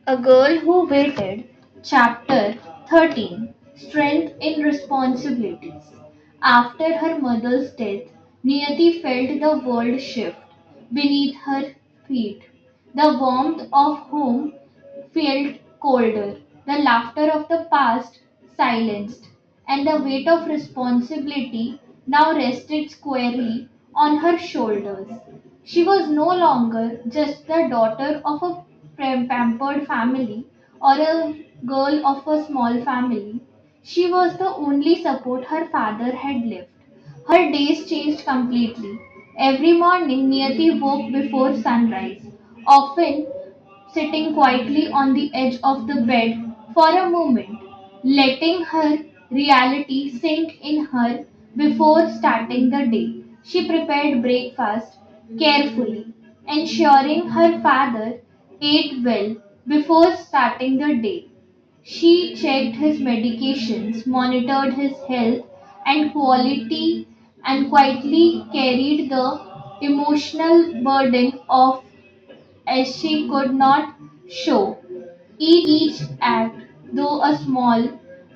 A Girl Who Waited, Chapter 13, Strength in Responsibilities. After her mother's death, Niyati felt the world shift beneath her feet. The warmth of home felt colder, the laughter of the past silenced, and the weight of responsibility now rested squarely on her shoulders. She was no longer just the daughter of a pampered family or a girl of a small family. She was the only support her father had left. Her days changed completely. Every morning, Niyati woke before sunrise, often sitting quietly on the edge of the bed for a moment, letting her reality sink in her before starting the day. She prepared breakfast carefully, ensuring her father ate well before starting the day. She checked his medications, monitored his health, and quality and quietly carried the emotional burden of as she could not show. Each act, though a small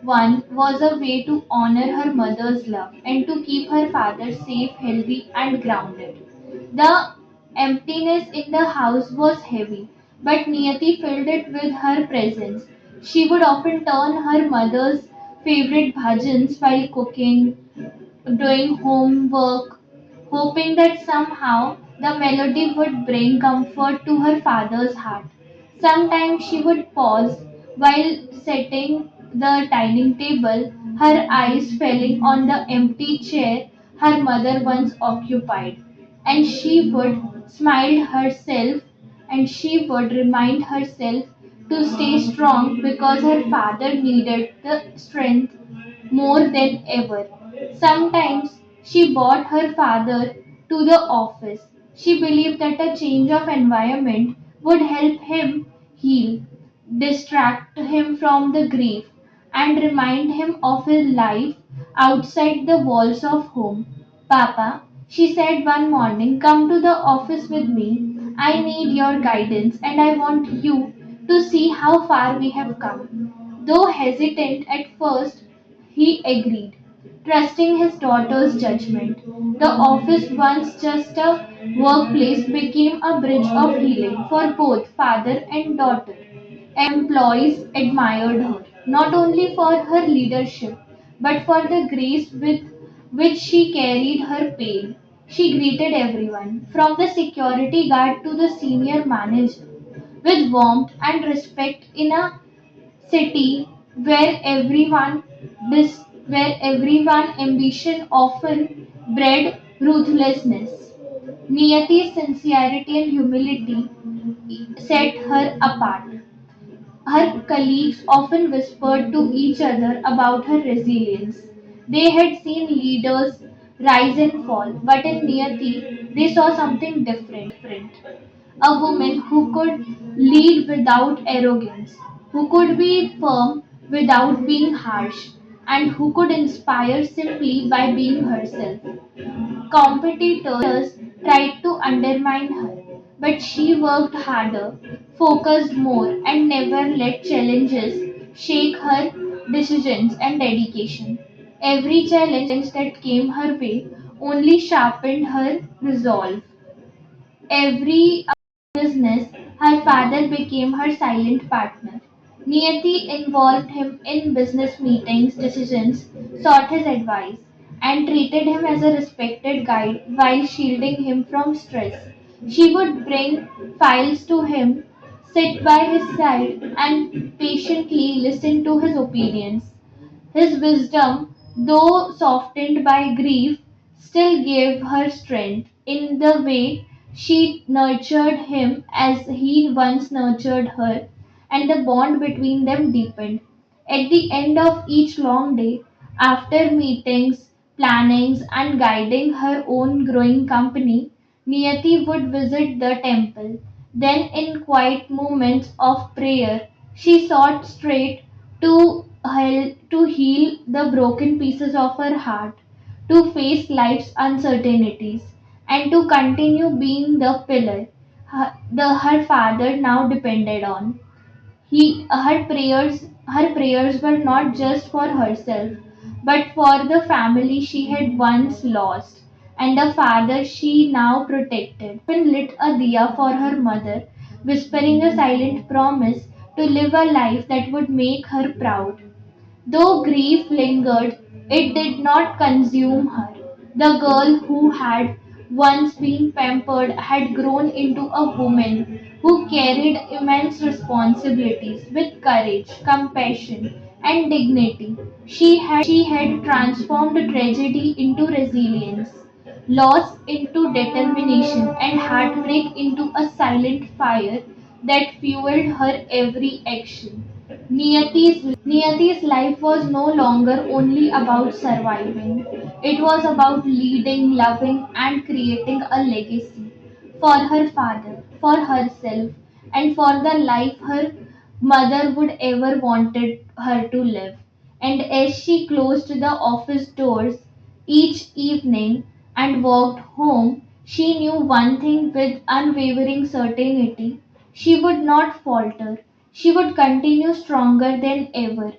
one, was a way to honor her mother's love and to keep her father safe, healthy, and grounded. The emptiness in the house was heavy, but Niyati filled it with her presence. She would often turn her mother's favorite bhajans while cooking, doing homework, hoping that somehow the melody would bring comfort to her father's heart. Sometimes she would pause while setting the dining table, her eyes falling on the empty chair her mother once occupied, and she would smile herself and she would remind herself to stay strong because her father needed the strength more than ever. Sometimes she brought her father to the office. She believed that a change of environment would help him heal, distract him from the grief, and remind him of his life outside the walls of home. Papa, she said one morning, come to the office with me. I need your guidance and I want you to see how far we have come. Though hesitant at first, he agreed, trusting his daughter's judgment. The office, once just a workplace, became a bridge of healing for both father and daughter. Employees admired her, not only for her leadership, but for the grace with which she carried her pain. She greeted everyone, from the security guard to the senior manager, with warmth and respect in a city where everyone ambition often bred ruthlessness. Niyati's sincerity and humility set her apart. Her colleagues often whispered to each other about her resilience. They had seen leaders rise and fall, but in Niyati they saw something different. A woman who could lead without arrogance, who could be firm without being harsh, and who could inspire simply by being herself. Competitors tried to undermine her, but she worked harder, focused more, and never let challenges shake her decisions and dedication. Every challenge that came her way only sharpened her resolve. Every business, her father became her silent partner. Niyati involved him in business meetings, decisions, sought his advice, and treated him as a respected guide while shielding him from stress. She would bring files to him, sit by his side, and patiently listen to his opinions. His wisdom, though softened by grief, still gave her strength in the way she nurtured him as he once nurtured her, and the bond between them deepened. At the end of each long day, after meetings, plannings, and guiding her own growing company, Niyati would visit the temple. Then, in quiet moments of prayer, she sought straight to heal the broken pieces of her heart, to face life's uncertainties, and to continue being the pillar her father now depended on. Her prayers were not just for herself, but for the family she had once lost and the father she now protected. Often lit a diya for her mother, whispering a silent promise to live a life that would make her proud. Though grief lingered, it did not consume her. The girl who had once been pampered had grown into a woman who carried immense responsibilities with courage, compassion, and dignity. She had transformed tragedy into resilience, loss into determination, and heartbreak into a silent fire that fueled her every action. Niyati's life was no longer only about surviving. It was about leading, loving, and creating a legacy for her father, for herself, and for the life her mother would ever wanted her to live. And as she closed the office doors each evening and walked home, she knew one thing with unwavering certainty: she would not falter. She would continue stronger than ever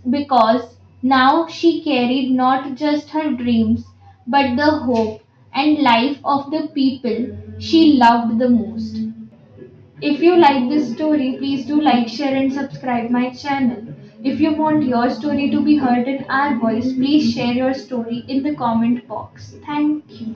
because now she carried not just her dreams but the hope and life of the people she loved the most. If you like this story, please do like, share, and subscribe my channel. If you want your story to be heard in our voice, please share your story in the comment box. Thank you.